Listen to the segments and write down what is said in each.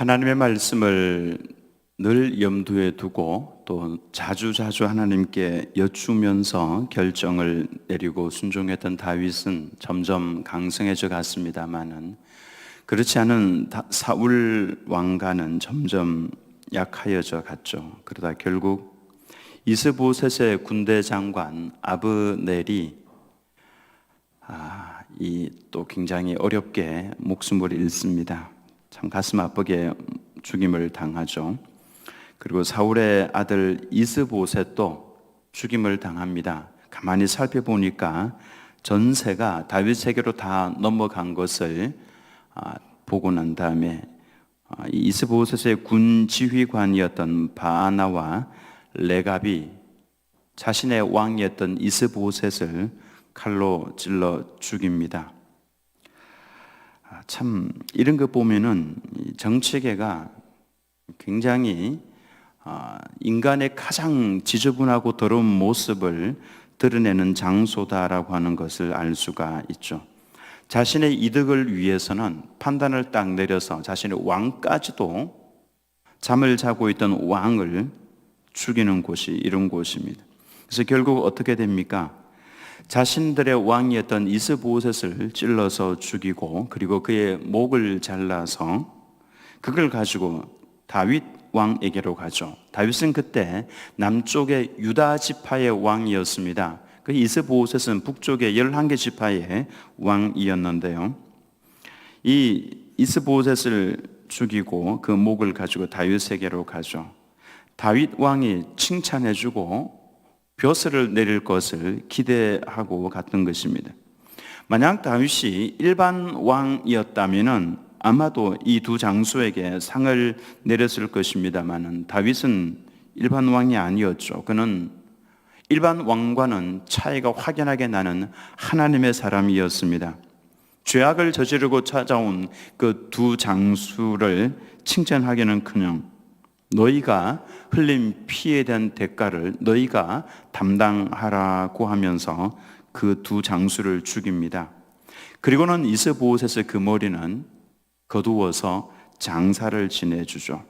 하나님의 말씀을 늘 염두에 두고 또 자주자주 하나님께 여쭈면서 결정을 내리고 순종했던 다윗은 점점 강성해져 갔습니다마는 그렇지 않은 사울 왕가는 점점 약하여져 갔죠. 그러다 결국 이스보셋의 군대 장관 아브넬이 또 굉장히 어렵게 목숨을 잃습니다. 참 가슴 아프게 죽임을 당하죠. 그리고 사울의 아들 이스보셋도 죽임을 당합니다. 가만히 살펴보니까 전세가 다윗에게로 다 넘어간 것을 보고 난 다음에 이스보셋의 군 지휘관이었던 바아나와 레갑이 자신의 왕이었던 이스보셋을 칼로 찔러 죽입니다. 참 이런 거 보면은 정치계가 굉장히 인간의 가장 지저분하고 더러운 모습을 드러내는 장소다라고 하는 것을 알 수가 있죠. 자신의 이득을 위해서는 판단을 딱 내려서 자신의 왕까지도 잠을 자고 있던 왕을 죽이는 곳이 이런 곳입니다. 그래서 결국 어떻게 됩니까? 자신들의 왕이었던 이스보셋을 찔러서 죽이고 그리고 그의 목을 잘라서 그걸 가지고 다윗 왕에게로 가죠. 다윗은 그때 남쪽의 유다 지파의 왕이었습니다. 그 이스보셋은 북쪽의 11개 지파의 왕이었는데요. 이 이스보셋을 죽이고 그 목을 가지고 다윗에게로 가죠. 다윗 왕이 칭찬해주고 벼슬을 내릴 것을 기대하고 갔던 것입니다. 만약 다윗이 일반 왕이었다면 아마도 이 두 장수에게 상을 내렸을 것입니다만 다윗은 일반 왕이 아니었죠. 그는 일반 왕과는 차이가 확연하게 나는 하나님의 사람이었습니다. 죄악을 저지르고 찾아온 그 두 장수를 칭찬하기는커녕 너희가 흘린 피에 대한 대가를 너희가 담당하라고 하면서 그 두 장수를 죽입니다. 그리고는 이스보셋의 그 머리는 거두어서 장사를 지내주죠.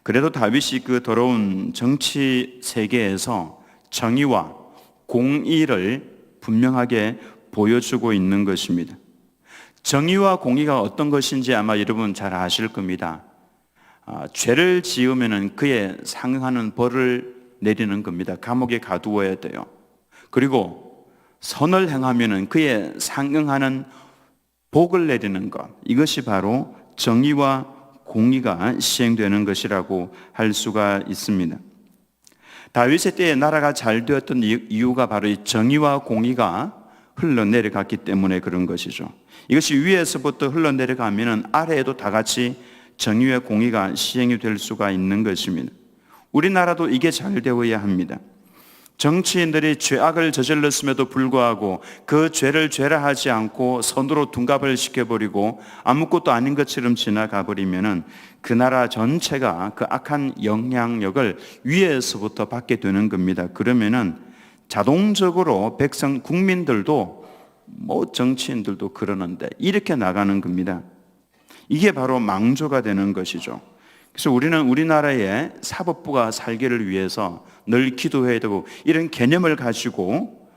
그래도 다윗이 그 더러운 정치 세계에서 정의와 공의를 분명하게 보여주고 있는 것입니다. 정의와 공의가 어떤 것인지 아마 여러분 잘 아실 겁니다. 죄를 지으면 그에 상응하는 벌을 내리는 겁니다. 감옥에 가두어야 돼요. 그리고 선을 행하면 그에 상응하는 복을 내리는 것, 이것이 바로 정의와 공의가 시행되는 것이라고 할 수가 있습니다. 다윗의 때에 나라가 잘 되었던 이유가 바로 이 정의와 공의가 흘러내려갔기 때문에 그런 것이죠. 이것이 위에서부터 흘러내려가면 아래에도 다 같이 정의와 공의가 시행이 될 수가 있는 것입니다. 우리나라도 이게 잘 되어야 합니다. 정치인들이 죄악을 저질렀음에도 불구하고 그 죄를 죄라하지 않고 선으로 둔갑을 시켜버리고 아무것도 아닌 것처럼 지나가 버리면은 그 나라 전체가 그 악한 영향력을 위에서부터 받게 되는 겁니다. 그러면은 자동적으로 국민들도 정치인들도 그러는데 이렇게 나가는 겁니다. 이게 바로 망조가 되는 것이죠. 그래서 우리는 우리나라의 사법부가 살기를 위해서 늘 기도해야 되고 이런 개념을 가지고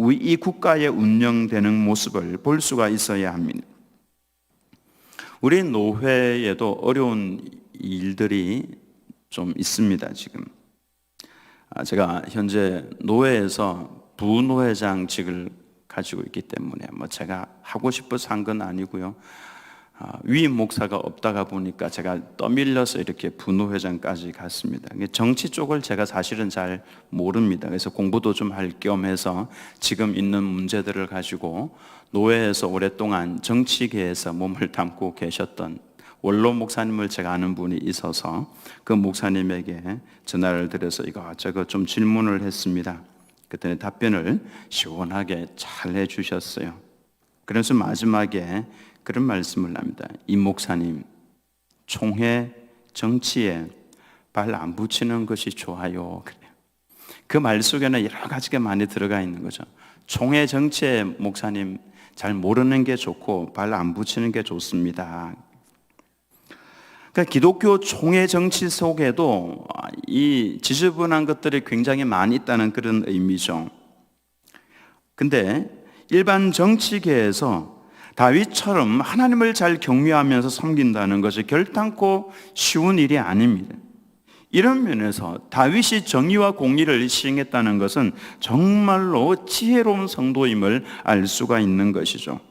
이 국가의 운영되는 모습을 볼 수가 있어야 합니다. 우리 노회에도 어려운 일들이 좀 있습니다. 지금 제가 현재 노회에서 부노회장직을 가지고 있기 때문에 제가 하고 싶어서 한 건 아니고요. 위임 목사가 없다가 보니까 제가 떠밀려서 이렇게 부노회장까지 갔습니다. 정치 쪽을 제가 사실은 잘 모릅니다. 그래서 공부도 좀 할 겸 해서 지금 있는 문제들을 가지고 노회에서 오랫동안 정치계에서 몸을 담고 계셨던 원로 목사님을 제가 아는 분이 있어서 그 목사님에게 전화를 드려서 이거저거 좀 질문을 했습니다. 그랬더니 답변을 시원하게 잘 해주셨어요. 그래서 마지막에 그런 말씀을 합니다. 이 목사님, 총회 정치에 발 안 붙이는 것이 좋아요. 그 말 속에는 여러 가지가 많이 들어가 있는 거죠. 총회 정치에 목사님 잘 모르는 게 좋고 발 안 붙이는 게 좋습니다. 그러니까 기독교 총회 정치 속에도 이 지저분한 것들이 굉장히 많이 있다는 그런 의미죠. 근데 일반 정치계에서 다윗처럼 하나님을 잘 경외하면서 섬긴다는 것이 결단코 쉬운 일이 아닙니다. 이런 면에서 다윗이 정의와 공의를 시행했다는 것은 정말로 지혜로운 성도임을 알 수가 있는 것이죠.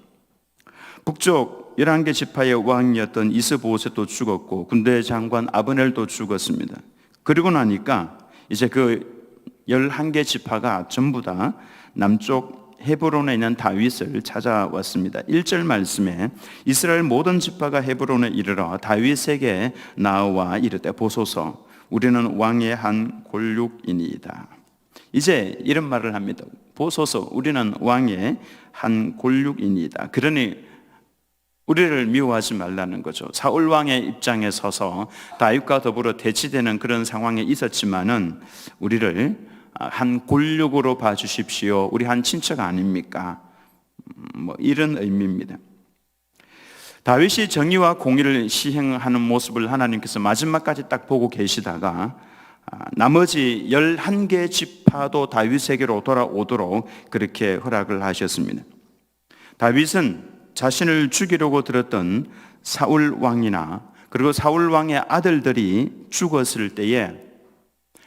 북쪽 11개 지파의 왕이었던 이스보셋도 죽었고 군대 장관 아브넬도 죽었습니다. 그리고 나니까 이제 그 11개 지파가 전부 다 남쪽 헤브론에 있는 다윗을 찾아왔습니다. 1절 말씀에 이스라엘 모든 지파가 헤브론에 이르러 다윗에게 나와 이르되 보소서 우리는 왕의 한 골육이니이다. 이제 이런 말을 합니다. 보소서 우리는 왕의 한 골육이니이다. 그러니 우리를 미워하지 말라는 거죠. 사울 왕의 입장에 서서 다윗과 더불어 대치되는 그런 상황에 있었지만은 우리를 한 골육으로 봐주십시오. 우리 한 친척 아닙니까? 이런 의미입니다. 다윗이 정의와 공의를 시행하는 모습을 하나님께서 마지막까지 딱 보고 계시다가 나머지 11개 지파도 다윗에게로 돌아오도록 그렇게 허락을 하셨습니다. 다윗은 자신을 죽이려고 들었던 사울 왕이나 그리고 사울 왕의 아들들이 죽었을 때에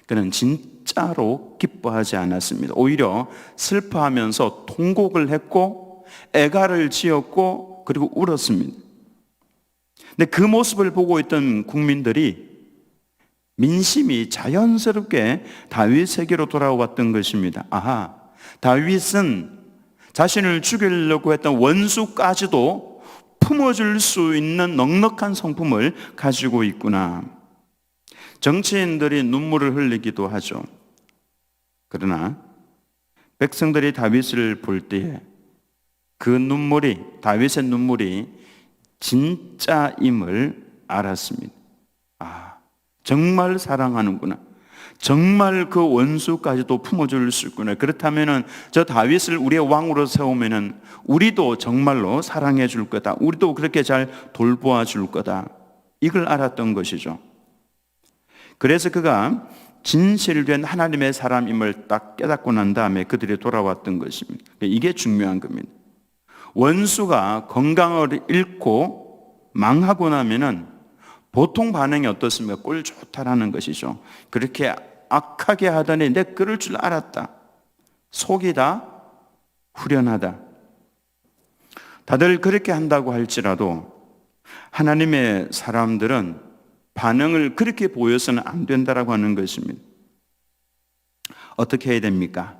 그는 진짜로 기뻐하지 않았습니다. 오히려 슬퍼하면서 통곡을 했고 애가를 지었고 그리고 울었습니다. 근데 그 모습을 보고 있던 국민들이 민심이 자연스럽게 다윗에게로 돌아왔던 것입니다. 아하, 다윗은 자신을 죽이려고 했던 원수까지도 품어줄 수 있는 넉넉한 성품을 가지고 있구나. 정치인들이 눈물을 흘리기도 하죠. 그러나 백성들이 다윗을 볼 때에 그 눈물이, 다윗의 눈물이 진짜임을 알았습니다. 정말 사랑하는구나. 정말 그 원수까지도 품어줄 수 있구나. 그렇다면은 저 다윗을 우리의 왕으로 세우면은 우리도 정말로 사랑해 줄 거다. 우리도 그렇게 잘 돌보아 줄 거다. 이걸 알았던 것이죠. 그래서 그가 진실된 하나님의 사람임을 딱 깨닫고 난 다음에 그들이 돌아왔던 것입니다. 이게 중요한 겁니다. 원수가 건강을 잃고 망하고 나면은 보통 반응이 어떻습니까? 꼴 좋다라는 것이죠. 그렇게 악하게 하더니 내 그럴 줄 알았다. 속이 다 후련하다. 다들 그렇게 한다고 할지라도 하나님의 사람들은 반응을 그렇게 보여서는 안 된다라고 하는 것입니다. 어떻게 해야 됩니까?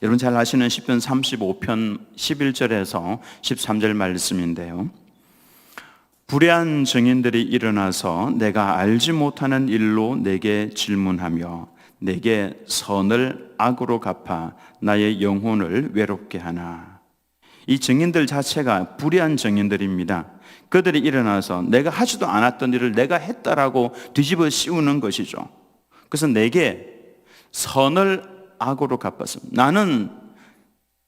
여러분 잘 아시는 시편 35편 11절에서 13절 말씀인데요. 불의한 증인들이 일어나서 내가 알지 못하는 일로 내게 질문하며 내게 선을 악으로 갚아 나의 영혼을 외롭게 하나. 이 증인들 자체가 불의한 증인들입니다. 그들이 일어나서 내가 하지도 않았던 일을 내가 했다라고 뒤집어 씌우는 것이죠. 그래서 내게 선을 악으로 갚았습니다. 나는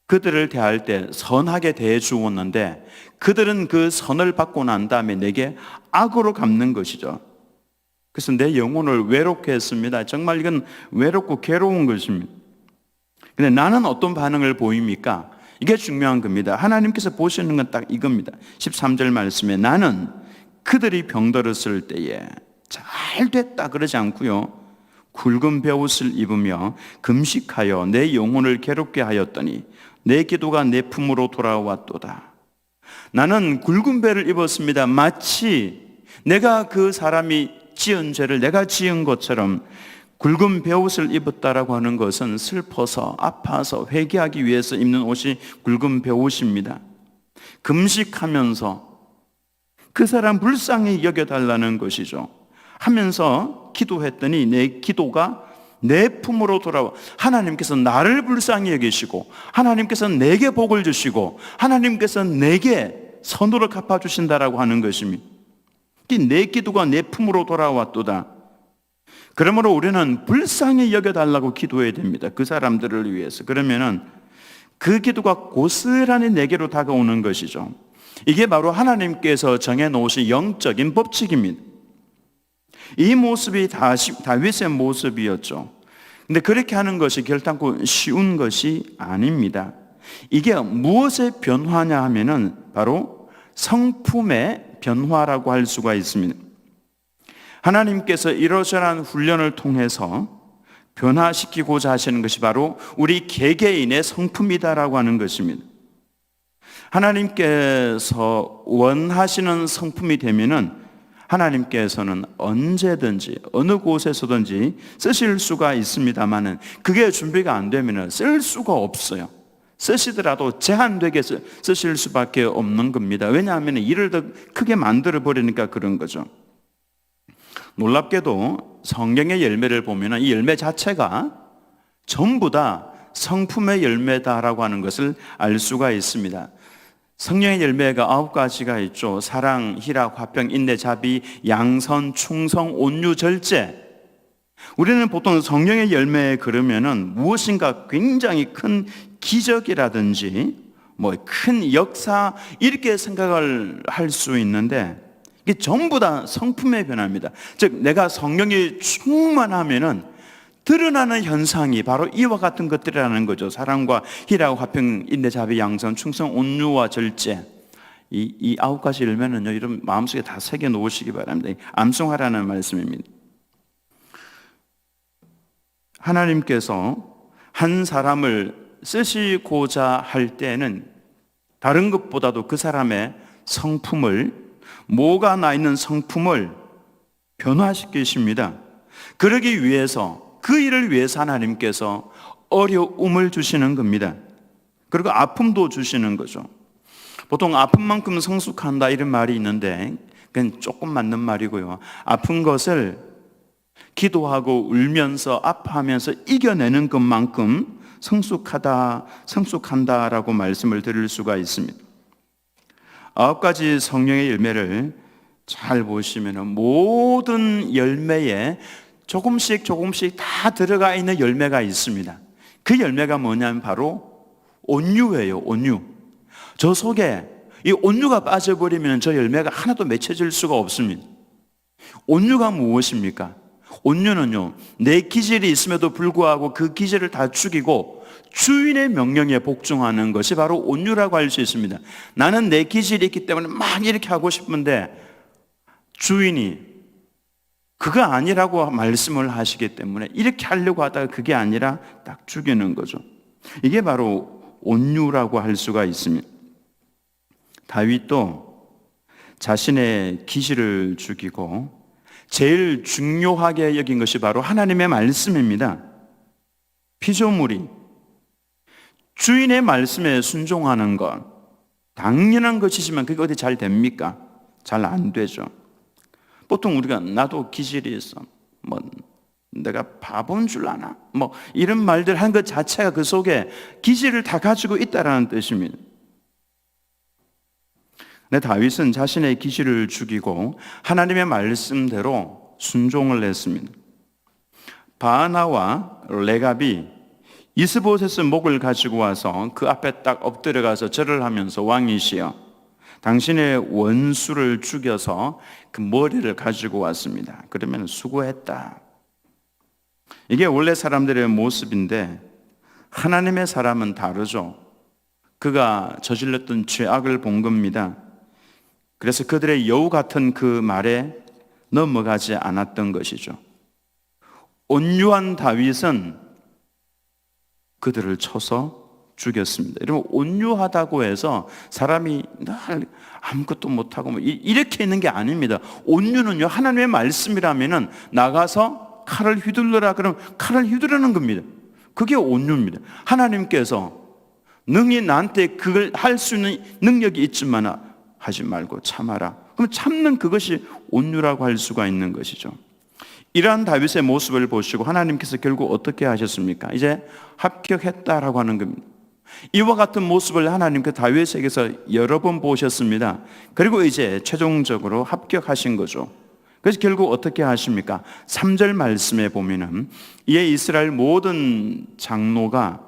그들을 대할 때 선하게 대해 주었는데 그들은 그 선을 받고 난 다음에 내게 악으로 갚는 것이죠. 그래서 내 영혼을 외롭게 했습니다. 정말 이건 외롭고 괴로운 것입니다. 근데 나는 어떤 반응을 보입니까? 이게 중요한 겁니다. 하나님께서 보시는 건 딱 이겁니다. 13절 말씀에 나는 그들이 병들었을 때에 잘 됐다 그러지 않고요. 굵은 베옷을 입으며 금식하여 내 영혼을 괴롭게 하였더니 내 기도가 내 품으로 돌아왔도다. 나는 굵은 베를 입었습니다. 마치 내가 그 사람이 지은 죄를 내가 지은 것처럼 굵은 베옷을 입었다라고 하는 것은 슬퍼서 아파서 회개하기 위해서 입는 옷이 굵은 베옷입니다. 금식하면서 그 사람 불쌍히 여겨달라는 것이죠. 하면서 기도했더니 내 기도가 내 품으로 돌아와. 하나님께서 나를 불쌍히 여기시고 하나님께서 내게 복을 주시고 하나님께서 내게 선으로 갚아주신다라고 하는 것입니다. 내 기도가 내 품으로 돌아왔도다. 그러므로 우리는 불쌍히 여겨달라고 기도해야 됩니다. 그 사람들을 위해서. 그러면은 그 기도가 고스란히 내게로 다가오는 것이죠. 이게 바로 하나님께서 정해놓으신 영적인 법칙입니다. 이 모습이 다윗의 모습이었죠. 근데 그렇게 하는 것이 결단코 쉬운 것이 아닙니다. 이게 무엇의 변화냐 하면은 바로 성품의 변화라고 할 수가 있습니다. 하나님께서 이러저러한 훈련을 통해서 변화시키고자 하시는 것이 바로 우리 개개인의 성품이다라고 하는 것입니다. 하나님께서 원하시는 성품이 되면은 하나님께서는 언제든지 어느 곳에서든지 쓰실 수가 있습니다만은 그게 준비가 안 되면은 쓸 수가 없어요. 쓰시더라도 제한되게 쓰실 수밖에 없는 겁니다. 왜냐하면 일을 더 크게 만들어 버리니까 그런 거죠. 놀랍게도 성경의 열매를 보면 이 열매 자체가 전부 다 성품의 열매다라고 하는 것을 알 수가 있습니다. 성령의 열매가 9가지가 있죠. 사랑, 희락, 화평, 인내, 자비, 양선, 충성, 온유, 절제. 우리는 보통 성령의 열매에 그러면은 무엇인가 굉장히 큰 기적이라든지 큰 역사 이렇게 생각을 할 수 있는데 이게 전부 다 성품의 변화입니다. 즉 내가 성령이 충만하면은 드러나는 현상이 바로 이와 같은 것들이라는 거죠. 사랑과 희락, 화평, 인내, 자비, 양선, 충성, 온유와 절제. 이 9가지 열매는요, 이런 마음속에 다 새겨 놓으시기 바랍니다. 암송하라는 말씀입니다. 하나님께서 한 사람을 쓰시고자 할 때는 다른 것보다도 그 사람의 성품을, 뭐가 나 있는 성품을 변화시키십니다. 그러기 위해서, 그 일을 위해서 하나님께서 어려움을 주시는 겁니다. 그리고 아픔도 주시는 거죠. 보통 아픔만큼 성숙한다 이런 말이 있는데 그건 조금 맞는 말이고요. 아픈 것을 기도하고 울면서 아파하면서 이겨내는 것만큼 성숙한다라고 말씀을 드릴 수가 있습니다. 9가지 성령의 열매를 잘 보시면 모든 열매에 조금씩 다 들어가 있는 열매가 있습니다. 그 열매가 뭐냐면 바로 온유예요. 온유. 저 속에 이 온유가 빠져버리면 저 열매가 하나도 맺혀질 수가 없습니다. 온유가 무엇입니까? 온유는요, 내 기질이 있음에도 불구하고 그 기질을 다 죽이고 주인의 명령에 복종하는 것이 바로 온유라고 할 수 있습니다. 나는 내 기질이 있기 때문에 막 이렇게 하고 싶은데 주인이 그거 아니라고 말씀을 하시기 때문에 이렇게 하려고 하다가 그게 아니라 딱 죽이는 거죠. 이게 바로 온유라고 할 수가 있습니다. 다윗도 자신의 기질을 죽이고 제일 중요하게 여긴 것이 바로 하나님의 말씀입니다. 피조물이 주인의 말씀에 순종하는 것 당연한 것이지만 그게 어디 잘 됩니까? 잘 안 되죠. 보통 우리가 나도 기질이 있어. 내가 바본 줄 아나? 이런 말들 한 것 자체가 그 속에 기질을 다 가지고 있다라는 뜻입니다. 근데 다윗은 자신의 기질을 죽이고 하나님의 말씀대로 순종을 했습니다. 바나와 레갑이 이스보셋 목을 가지고 와서 그 앞에 딱 엎드려가서 절을 하면서 왕이시여 당신의 원수를 죽여서 그 머리를 가지고 왔습니다. 그러면 수고했다. 이게 원래 사람들의 모습인데 하나님의 사람은 다르죠. 그가 저질렀던 죄악을 본 겁니다. 그래서 그들의 여우 같은 그 말에 넘어가지 않았던 것이죠. 온유한 다윗은 그들을 쳐서 죽였습니다. 여러분 온유하다고 해서 사람이 날 아무것도 못하고 이렇게 있는 게 아닙니다. 온유는요 하나님의 말씀이라면은 나가서 칼을 휘둘러라 그러면 칼을 휘두르는 겁니다. 그게 온유입니다. 하나님께서 능히 나한테 그걸 할 수 있는 능력이 있지만 하지 말고 참아라. 그럼 참는 그것이 온유라고 할 수가 있는 것이죠. 이러한 다윗의 모습을 보시고 하나님께서 결국 어떻게 하셨습니까? 이제 합격했다라고 하는 겁니다. 이와 같은 모습을 하나님께 다윗에게서 여러 번 보셨습니다. 그리고 이제 최종적으로 합격하신 거죠. 그래서 결국 어떻게 하십니까? 3절 말씀에 보면은 이에 이스라엘 모든 장로가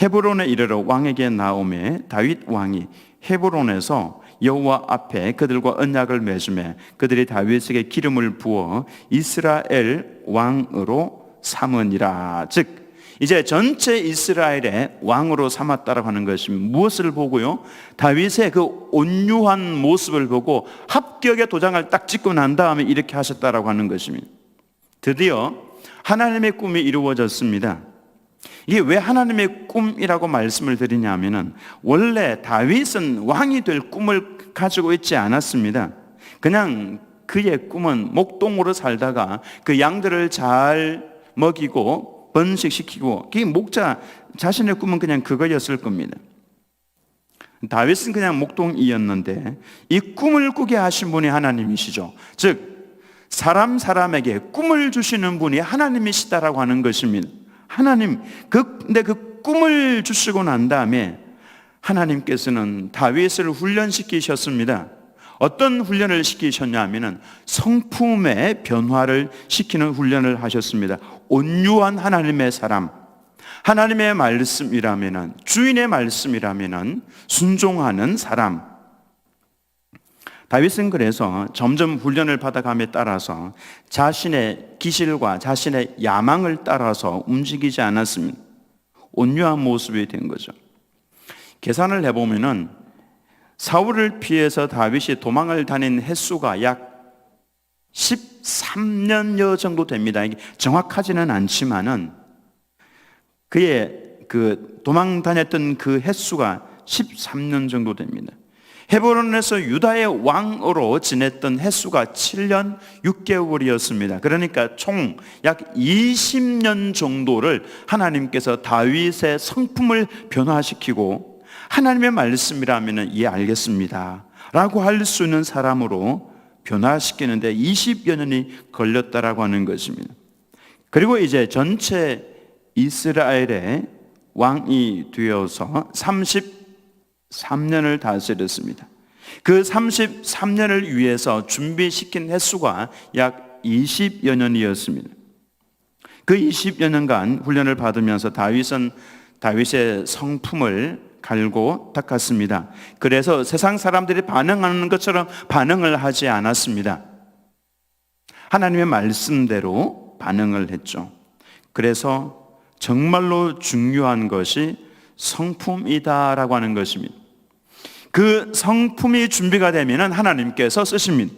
헤브론에 이르러 왕에게 나오매 다윗 왕이 헤브론에서 여호와 앞에 그들과 언약을 맺으며 그들이 다윗에게 기름을 부어 이스라엘 왕으로 삼으니라. 즉 이제 전체 이스라엘의 왕으로 삼았다라고 하는 것이 무엇을 보고요? 다윗의 그 온유한 모습을 보고 합격의 도장을 딱 찍고 난 다음에 이렇게 하셨다라고 하는 것입니다. 드디어 하나님의 꿈이 이루어졌습니다. 이게 왜 하나님의 꿈이라고 말씀을 드리냐면은 원래 다윗은 왕이 될 꿈을 가지고 있지 않았습니다. 그냥 그의 꿈은 목동으로 살다가 그 양들을 잘 먹이고 번식시키고, 그게 목자 자신의 꿈은 그냥 그거였을 겁니다. 다윗은 그냥 목동이었는데 이 꿈을 꾸게 하신 분이 하나님이시죠. 즉 사람에게 꿈을 주시는 분이 하나님이시다라고 하는 것입니다. 하나님, 근데 그 꿈을 주시고 난 다음에 하나님께서는 다윗을 훈련시키셨습니다. 어떤 훈련을 시키셨냐면은 성품의 변화를 시키는 훈련을 하셨습니다. 온유한 하나님의 사람, 하나님의 말씀이라면은, 주인의 말씀이라면은 순종하는 사람. 다윗은 그래서 점점 훈련을 받아감에 따라서 자신의 기질과 자신의 야망을 따라서 움직이지 않았습니다. 온유한 모습이 된 거죠. 계산을 해보면은 사울을 피해서 다윗이 도망을 다닌 횟수가 약 13년여 정도 됩니다. 이게 정확하지는 않지만은 그의 그 도망 다녔던 그 횟수가 13년 정도 됩니다. 헤브론에서 유다의 왕으로 지냈던 횟수가 7년 6개월이었습니다. 그러니까 총 약 20년 정도를 하나님께서 다윗의 성품을 변화시키고 하나님의 말씀이라면 예 알겠습니다 라고 할 수 있는 사람으로 변화시키는데 20여 년이 걸렸다라고 하는 것입니다. 그리고 이제 전체 이스라엘의 왕이 되어서 33년을 다스렸습니다. 그 33년을 위해서 준비시킨 횟수가 약 20여 년이었습니다. 그 20여 년간 훈련을 받으면서 다윗은 다윗의 성품을 갈고 닦았습니다. 그래서 세상 사람들이 반응하는 것처럼 반응을 하지 않았습니다. 하나님의 말씀대로 반응을 했죠. 그래서 정말로 중요한 것이 성품이다라고 하는 것입니다. 그 성품이 준비가 되면 하나님께서 쓰십니다.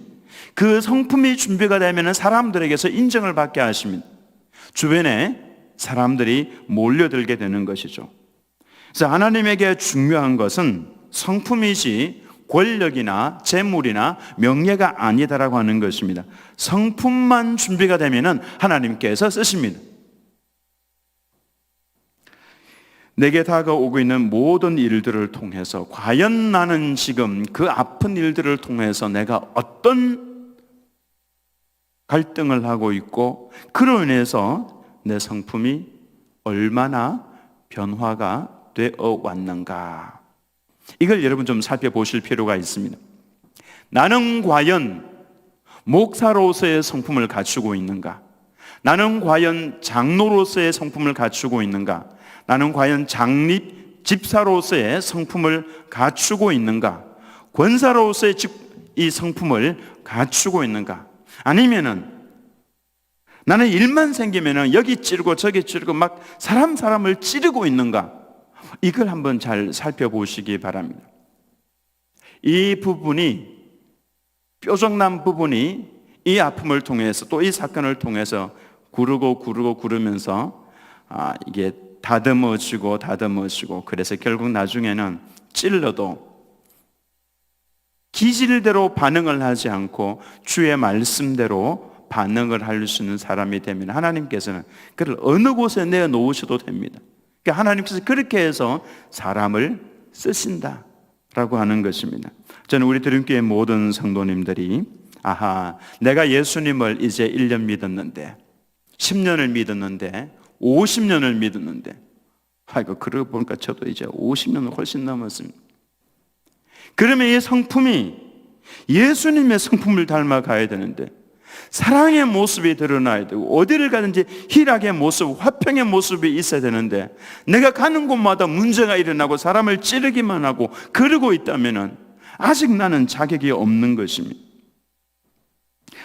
그 성품이 준비가 되면 사람들에게서 인정을 받게 하십니다. 주변에 사람들이 몰려들게 되는 것이죠. 그래서 하나님에게 중요한 것은 성품이지 권력이나 재물이나 명예가 아니다라고 하는 것입니다. 성품만 준비가 되면 하나님께서 쓰십니다. 내게 다가오고 있는 모든 일들을 통해서 과연 나는 지금 그 아픈 일들을 통해서 내가 어떤 갈등을 하고 있고 그로 인해서 내 성품이 얼마나 변화가 되어 왔는가, 이걸 여러분 좀 살펴보실 필요가 있습니다. 나는 과연 목사로서의 성품을 갖추고 있는가? 나는 과연 장로로서의 성품을 갖추고 있는가? 나는 과연 장립 집사로서의 성품을 갖추고 있는가? 권사로서의 이 성품을 갖추고 있는가? 아니면은 나는 일만 생기면은 여기 찌르고 저기 찌르고 막 사람을 찌르고 있는가? 이걸 한번 잘 살펴보시기 바랍니다. 이 부분이, 뾰족난 부분이 이 아픔을 통해서 또 이 사건을 통해서 구르면서 이게 다듬어지고 그래서 결국 나중에는 찔러도 기질대로 반응을 하지 않고 주의 말씀대로 반응을 할 수 있는 사람이 되면 하나님께서는 그를 어느 곳에 내어놓으셔도 됩니다. 그러니까 하나님께서 그렇게 해서 사람을 쓰신다라고 하는 것입니다. 저는 우리 드림교회 모든 성도님들이 내가 예수님을 이제 1년 믿었는데 10년을 믿었는데 50년을 믿었는데 그러고 보니까 저도 이제 50년을 훨씬 넘었습니다. 그러면 이 성품이 예수님의 성품을 닮아가야 되는데 사랑의 모습이 드러나야 되고 어디를 가든지 희락의 모습, 화평의 모습이 있어야 되는데 내가 가는 곳마다 문제가 일어나고 사람을 찌르기만 하고 그러고 있다면 아직 나는 자격이 없는 것입니다.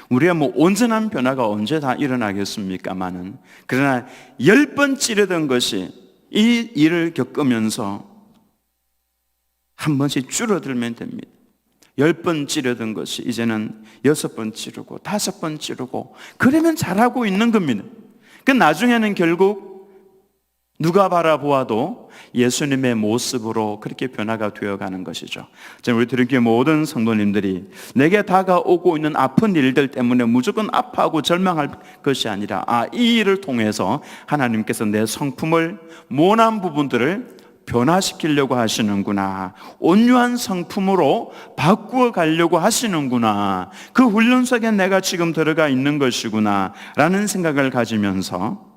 우리가 온전한 변화가 언제 다 일어나겠습니까마는, 그러나 10번 찌르던 것이 이 일을 겪으면서 한 번씩 줄어들면 됩니다. 10번 찌르던 것이 이제는 6번 찌르고 5번 찌르고, 그러면 잘하고 있는 겁니다. 그 나중에는 결국 누가 바라보아도 예수님의 모습으로 그렇게 변화가 되어가는 것이죠. 우리 드림교회 모든 성도님들이 내게 다가오고 있는 아픈 일들 때문에 무조건 아파하고 절망할 것이 아니라, 이 일을 통해서 하나님께서 내 성품을, 모난 부분들을 변화시키려고 하시는구나, 온유한 성품으로 바꾸어 가려고 하시는구나, 그 훈련 속에 내가 지금 들어가 있는 것이구나 라는 생각을 가지면서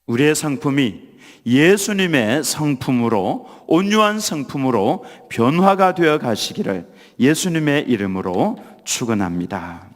우리의 성품이 예수님의 성품으로, 온유한 성품으로 변화가 되어 가시기를 예수님의 이름으로 축원합니다.